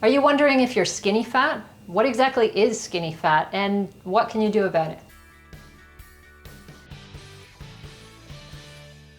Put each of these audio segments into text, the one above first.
Are you wondering if you're skinny fat? What exactly is skinny fat and what can you do about it?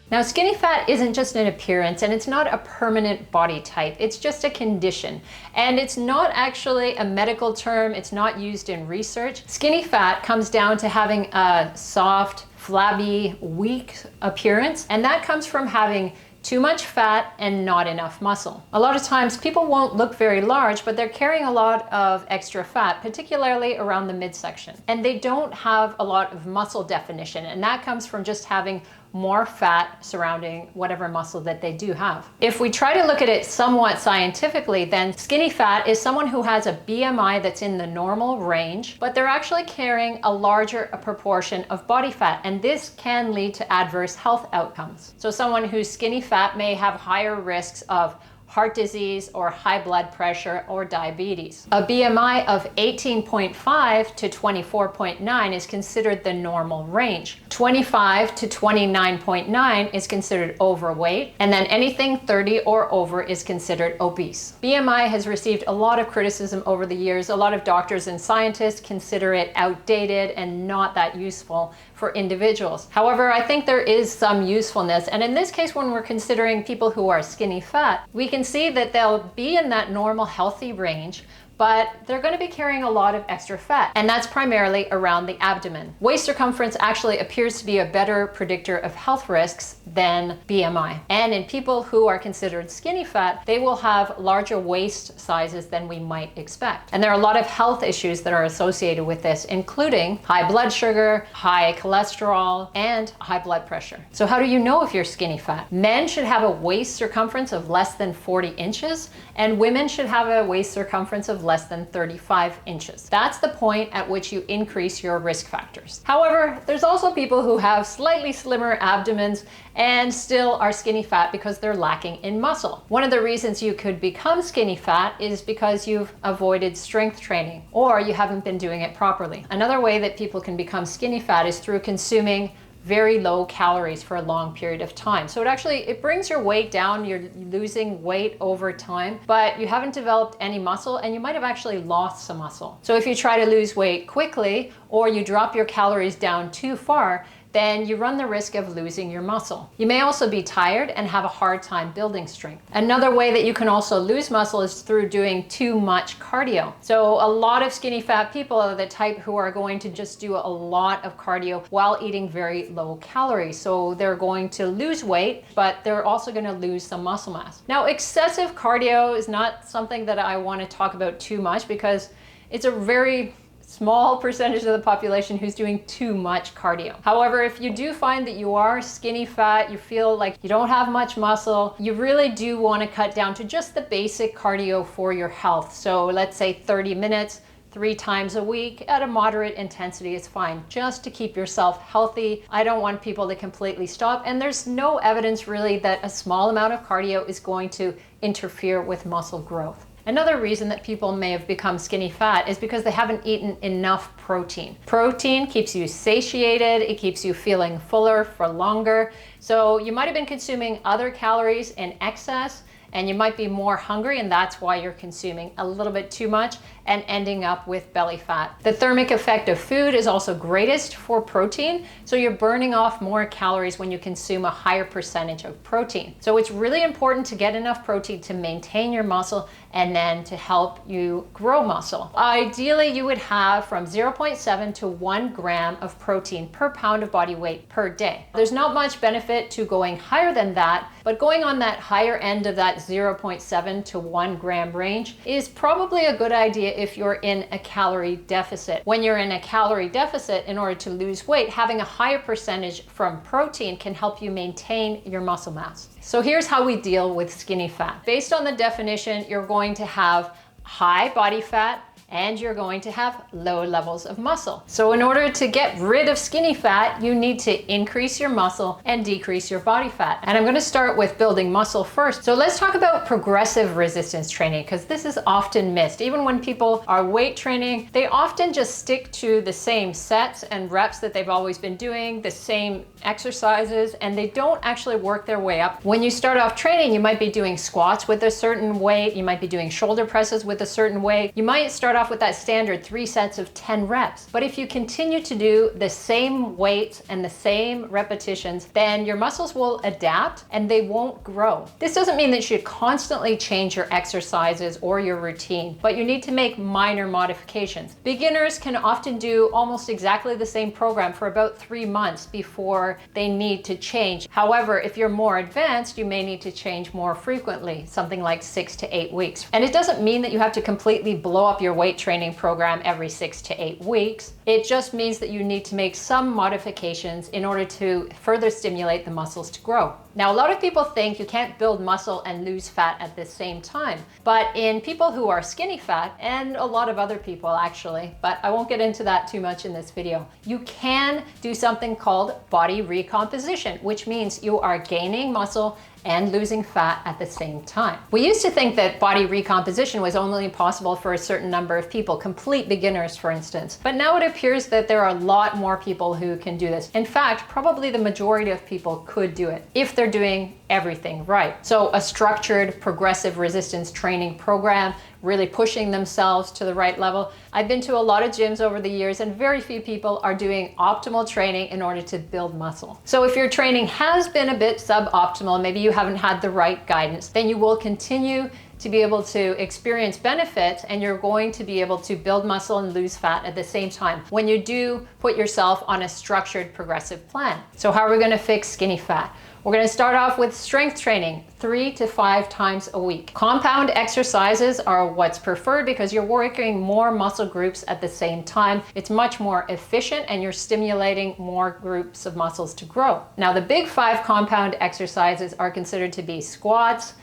Now, skinny fat isn't just an appearance and it's not a permanent body type. It's just a condition. And it's not actually a medical term. It's not used in research. Skinny fat comes down to having a soft, flabby, weak appearance. And that comes from having too much fat and not enough muscle. A lot of times people won't look very large, but they're carrying a lot of extra fat, particularly around the midsection. And they don't have a lot of muscle definition. And that comes from just having more fat surrounding whatever muscle that they do have. If we try to look at it somewhat scientifically, then skinny fat is someone who has a BMI that's in the normal range, but they're actually carrying a larger proportion of body fat, and this can lead to adverse health outcomes. So someone who's skinny fat may have higher risks of heart disease or high blood pressure or diabetes. A BMI of 18.5 to 24.9 is considered the normal range. 25 to 29.9 is considered overweight, and then anything 30 or over is considered obese. BMI has received a lot of criticism over the years. A lot of doctors and scientists consider it outdated and not that useful for individuals. However, I think there is some usefulness, and in this case, when we're considering people who are skinny fat, we can see that they'll be in that normal healthy range, but they're going to be carrying a lot of extra fat, and that's primarily around the abdomen. Waist circumference actually appears to be a better predictor of health risks than BMI. And in people who are considered skinny fat, they will have larger waist sizes than we might expect. And there are a lot of health issues that are associated with this, including high blood sugar, high cholesterol, and high blood pressure. So how do you know if you're skinny fat? Men should have a waist circumference of less than 40 inches, and women should have a waist circumference of less than 35 inches. That's the point at which you increase your risk factors. However, there's also people who have slightly slimmer abdomens and still are skinny fat because they're lacking in muscle. One of the reasons you could become skinny fat is because you've avoided strength training or you haven't been doing it properly. Another way that people can become skinny fat is through consuming very low calories for a long period of time. So it brings your weight down, you're losing weight over time, but you haven't developed any muscle and you might have actually lost some muscle. So if you try to lose weight quickly or you drop your calories down too far, then you run the risk of losing your muscle. You may also be tired and have a hard time building strength. Another way that you can also lose muscle is through doing too much cardio. So a lot of skinny fat people are the type who are going to just do a lot of cardio while eating very low calories. So they're going to lose weight, but they're also going to lose some muscle mass. Now, excessive cardio is not something that I want to talk about too much because it's a very small percentage of the population who's doing too much cardio. However, if you do find that you are skinny fat, you feel like you don't have much muscle, you really do want to cut down to just the basic cardio for your health. So let's say 30 minutes, 3 times a week at a moderate intensity is fine, just to keep yourself healthy. I don't want people to completely stop, and there's no evidence really that a small amount of cardio is going to interfere with muscle growth. Another reason that people may have become skinny fat is because they haven't eaten enough protein. Protein keeps you satiated, it keeps you feeling fuller for longer. So you might have been consuming other calories in excess and you might be more hungry, and that's why you're consuming a little bit too much and ending up with belly fat. The thermic effect of food is also greatest for protein, so you're burning off more calories when you consume a higher percentage of protein. So it's really important to get enough protein to maintain your muscle and then to help you grow muscle. Ideally, you would have from 0.7 to 1 gram of protein per pound of body weight per day. There's not much benefit to going higher than that, but going on that higher end of that 0.7 to 1 gram range is probably a good idea if you're in a calorie deficit. When you're in a calorie deficit, in order to lose weight, having a higher percentage from protein can help you maintain your muscle mass. So here's how we deal with skinny fat. Based on the definition, you're going to have high body fat, and you're going to have low levels of muscle. So in order to get rid of skinny fat, you need to increase your muscle and decrease your body fat. And I'm going to start with building muscle first. So let's talk about progressive resistance training, because this is often missed. Even when people are weight training, they often just stick to the same sets and reps that they've always been doing, the same exercises, and they don't actually work their way up. When you start off training, you might be doing squats with a certain weight, you might be doing shoulder presses with a certain weight, you might start off with that standard 3 sets of 10 reps. But if you continue to do the same weights and the same repetitions, then your muscles will adapt and they won't grow. This doesn't mean that you should constantly change your exercises or your routine, but you need to make minor modifications. Beginners can often do almost exactly the same program for about 3 months before they need to change. However, if you're more advanced, you may need to change more frequently, something like 6 to 8 weeks. And it doesn't mean that you have to completely blow up your weight training program every 6 to 8 weeks. It just means that you need to make some modifications in order to further stimulate the muscles to grow. Now, a lot of people think you can't build muscle and lose fat at the same time, but in people who are skinny fat, and a lot of other people actually, but I won't get into that too much in this video, you can do something called body recomposition, which means you are gaining muscle and losing fat at the same time. We used to think that body recomposition was only possible for a certain number of people, complete beginners for instance, but now it appears that there are a lot more people who can do this. In fact, probably the majority of people could do it if they're doing everything right. So a structured progressive resistance training program, really pushing themselves to the right level. I've been to a lot of gyms over the years and very few people are doing optimal training in order to build muscle. So if your training has been a bit suboptimal, maybe you haven't had the right guidance, then you will continue to be able to experience benefits and you're going to be able to build muscle and lose fat at the same time when you do put yourself on a structured progressive plan. So how are we going to fix skinny fat? We're going to start off with strength training 3 to 5 times a week. Compound exercises are what's preferred because you're working more muscle groups at the same time. It's much more efficient and you're stimulating more groups of muscles to grow. Now, the big 5 compound exercises are considered to be squats,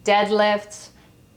deadlifts,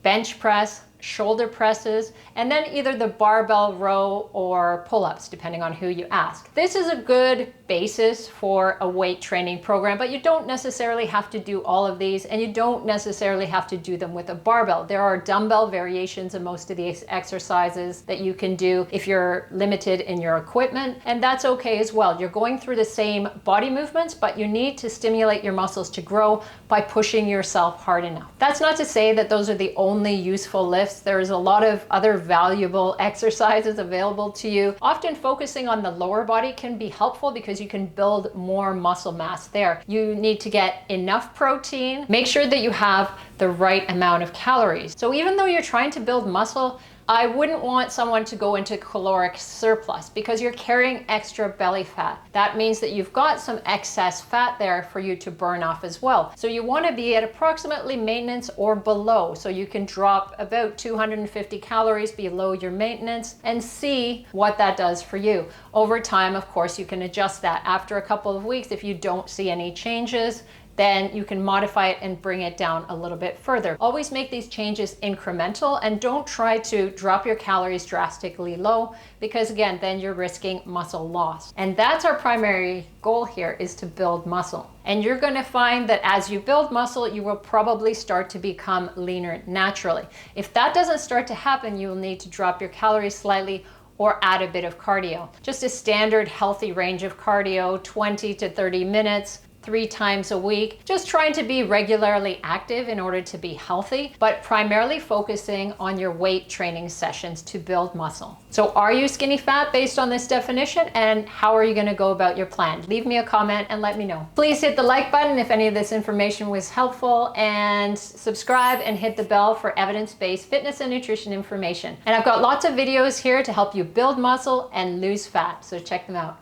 bench press, shoulder presses, and then either the barbell row or pull-ups, depending on who you ask. This is a good basis for a weight training program, but you don't necessarily have to do all of these, and you don't necessarily have to do them with a barbell. There are dumbbell variations in most of these exercises that you can do if you're limited in your equipment, and that's okay as well. You're going through the same body movements, but you need to stimulate your muscles to grow by pushing yourself hard enough. That's not to say that those are the only useful lifts. There's a lot of other valuable exercises available to you. Often focusing on the lower body can be helpful because you can build more muscle mass there. You need to get enough protein. Make sure that you have the right amount of calories. So even though you're trying to build muscle, I wouldn't want someone to go into caloric surplus because you're carrying extra belly fat. That means that you've got some excess fat there for you to burn off as well. So you want to be at approximately maintenance or below. So you can drop about 250 calories below your maintenance and see what that does for you. Over time, of course, you can adjust that. After a couple of weeks, if you don't see any changes, then you can modify it and bring it down a little bit further. Always make these changes incremental and don't try to drop your calories drastically low because again, then you're risking muscle loss. And that's our primary goal here, is to build muscle. And you're gonna find that as you build muscle, you will probably start to become leaner naturally. If that doesn't start to happen, you will need to drop your calories slightly or add a bit of cardio. Just a standard healthy range of cardio, 20 to 30 minutes, 3 times a week, just trying to be regularly active in order to be healthy, but primarily focusing on your weight training sessions to build muscle. So are you skinny fat based on this definition, and how are you going to go about your plan? Leave me a comment and let me know. Please hit the like button if any of this information was helpful, and subscribe and hit the bell for evidence-based fitness and nutrition information. And I've got lots of videos here to help you build muscle and lose fat, so check them out.